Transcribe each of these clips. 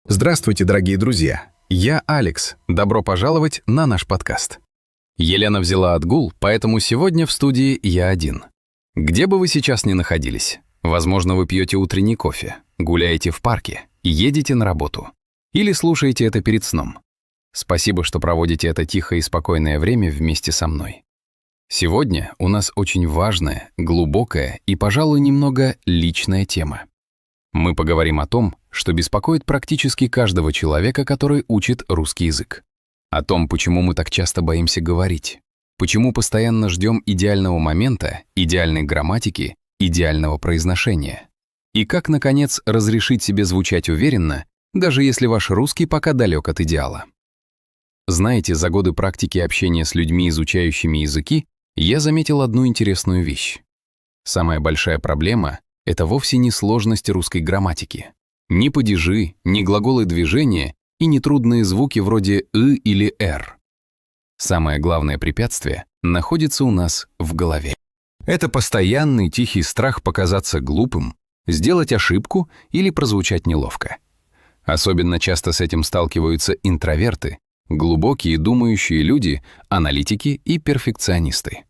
Здравствуйте, дорогие друзья! Я Алекс. Добро пожаловать на наш подкаст. Елена взяла отгул, поэтому сегодня в студии я один. Где бы вы сейчас ни находились, возможно, вы пьете утренний кофе, гуляете в парке, едете на работу или слушаете это перед сном. Спасибо, что проводите это тихое и спокойное время вместе со мной. Сегодня у нас очень важная, глубокая и, пожалуй, немного личная тема. Мы поговорим о том, что беспокоит практически каждого человека, который учит русский язык. О том, почему мы так часто боимся говорить, почему постоянно ждем идеального момента, идеальной грамматики, идеального произношения. И как, наконец, разрешить себе звучать уверенно, даже если ваш русский пока далек от идеала. Знаете, за годы практики общения с людьми, изучающими языки, я заметил одну интересную вещь. Самая большая проблема — это вовсе не сложность русской грамматики. Ни падежи, ни глаголы движения и ни трудные звуки вроде «ы» или «р». Самое главное препятствие находится у нас в голове. Это постоянный тихий страх показаться глупым, сделать ошибку или прозвучать неловко. Особенно часто с этим сталкиваются интроверты, глубокие думающие люди, аналитики и перфекционисты.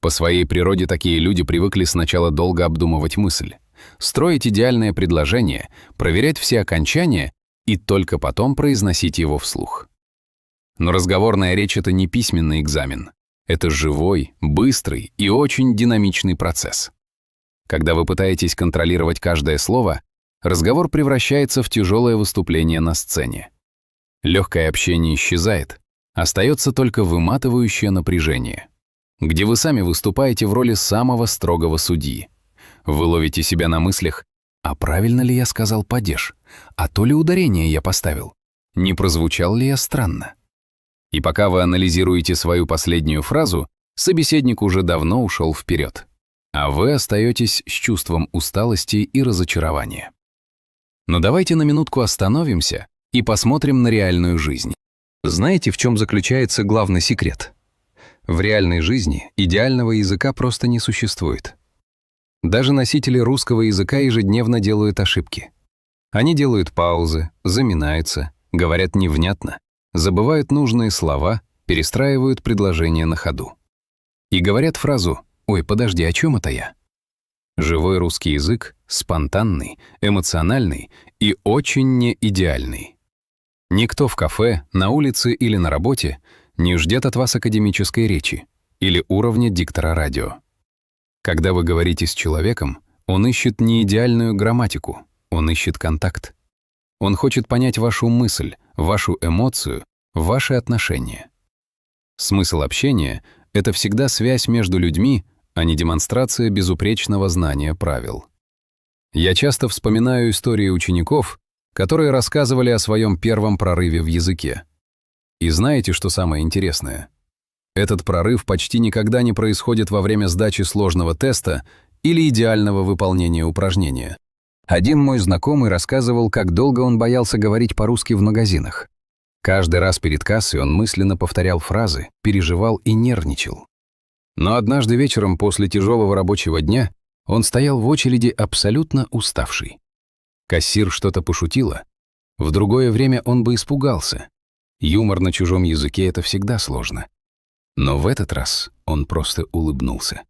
По своей природе такие люди привыкли сначала долго обдумывать мысль, строить идеальное предложение, проверять все окончания и только потом произносить его вслух. Но разговорная речь — это не письменный экзамен. Это живой, быстрый и очень динамичный процесс. Когда вы пытаетесь контролировать каждое слово, разговор превращается в тяжелое выступление на сцене. Легкое общение исчезает, остается только выматывающее напряжение, где вы сами выступаете в роли самого строгого судьи. Вы ловите себя на мыслях: а правильно ли я сказал падеж? А то ли ударение я поставил? Не прозвучал ли я странно? И пока вы анализируете свою последнюю фразу, собеседник уже давно ушел вперед, а вы остаетесь с чувством усталости и разочарования. Но давайте на минутку остановимся и посмотрим на реальную жизнь. Знаете, в чем заключается главный секрет? В реальной жизни идеального языка просто не существует. Даже носители русского языка ежедневно делают ошибки. Они делают паузы, заминаются, говорят невнятно, забывают нужные слова, перестраивают предложения на ходу. И говорят фразу «Ой, подожди, о чем это я?». Живой русский язык спонтанный, эмоциональный и очень неидеальный. Никто в кафе, на улице или на работе не ждет от вас академической речи или уровня диктора радио. Когда вы говорите с человеком, он ищет не идеальную грамматику, он ищет контакт. Он хочет понять вашу мысль, вашу эмоцию, ваши отношения. Смысл общения — это всегда связь между людьми, а не демонстрация безупречного знания правил. Я часто вспоминаю истории учеников, которые рассказывали о своем первом прорыве в языке. И знаете, что самое интересное? Этот прорыв почти никогда не происходит во время сдачи сложного теста или идеального выполнения упражнения. Один мой знакомый рассказывал, как долго он боялся говорить по-русски в магазинах. Каждый раз перед кассой он мысленно повторял фразы, переживал и нервничал. Но однажды вечером после тяжелого рабочего дня он стоял в очереди абсолютно уставший. Кассир что-то пошутила. В другое время он бы испугался. Юмор на чужом языке — это всегда сложно. Но в этот раз он просто улыбнулся.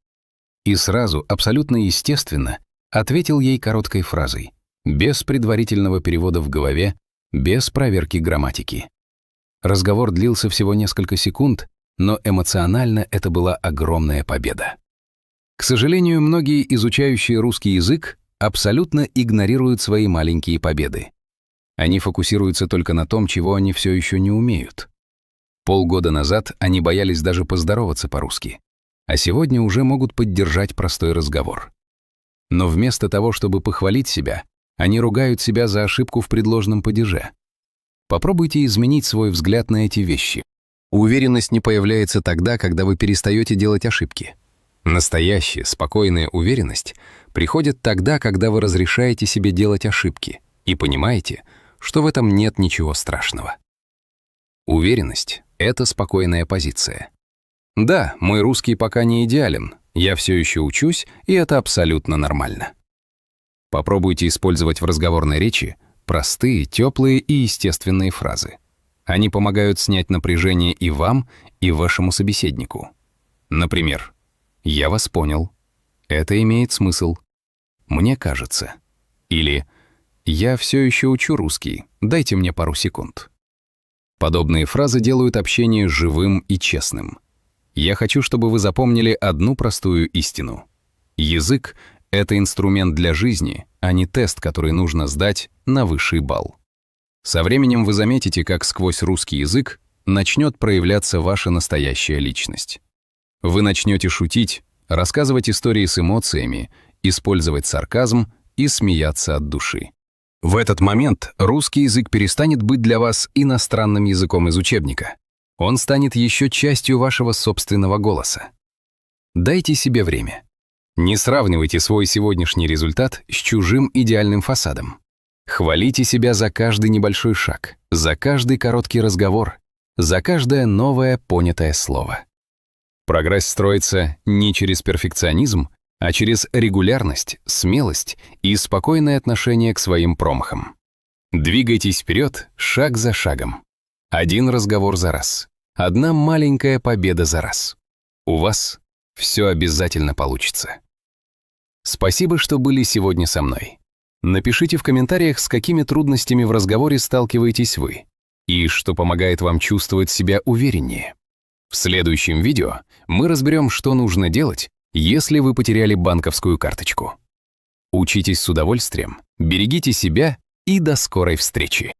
И сразу, абсолютно естественно, ответил ей короткой фразой, без предварительного перевода в голове, без проверки грамматики. Разговор длился всего несколько секунд, но эмоционально это была огромная победа. К сожалению, многие изучающие русский язык абсолютно игнорируют свои маленькие победы. Они фокусируются только на том, чего они все еще не умеют. Полгода назад они боялись даже поздороваться по-русски, а сегодня уже могут поддержать простой разговор. Но вместо того, чтобы похвалить себя, они ругают себя за ошибку в предложенном падеже. Попробуйте изменить свой взгляд на эти вещи. Уверенность не появляется тогда, когда вы перестаете делать ошибки. Настоящая, спокойная уверенность приходит тогда, когда вы разрешаете себе делать ошибки и понимаете, что в этом нет ничего страшного. Уверенность — это спокойная позиция. Да, мой русский пока не идеален, я все еще учусь, и это абсолютно нормально. Попробуйте использовать в разговорной речи простые, теплые и естественные фразы. Они помогают снять напряжение и вам, и вашему собеседнику. Например, «Я вас понял», «Это имеет смысл», «Мне кажется» или «Я все еще учу русский, дайте мне пару секунд». Подобные фразы делают общение живым и честным. Я хочу, чтобы вы запомнили одну простую истину. Язык — это инструмент для жизни, а не тест, который нужно сдать на высший балл. Со временем вы заметите, как сквозь русский язык начнет проявляться ваша настоящая личность. Вы начнете шутить, рассказывать истории с эмоциями, использовать сарказм и смеяться от души. В этот момент русский язык перестанет быть для вас иностранным языком из учебника. Он станет еще частью вашего собственного голоса. Дайте себе время. Не сравнивайте свой сегодняшний результат с чужим идеальным фасадом. Хвалите себя за каждый небольшой шаг, за каждый короткий разговор, за каждое новое понятое слово. Прогресс строится не через перфекционизм, а через регулярность, смелость и спокойное отношение к своим промахам. Двигайтесь вперед шаг за шагом. Один разговор за раз. Одна маленькая победа за раз. У вас все обязательно получится. Спасибо, что были сегодня со мной. Напишите в комментариях, с какими трудностями в разговоре сталкиваетесь вы и что помогает вам чувствовать себя увереннее. В следующем видео мы разберем, что нужно делать, если вы потеряли банковскую карточку. Учитесь с удовольствием, берегите себя и до скорой встречи!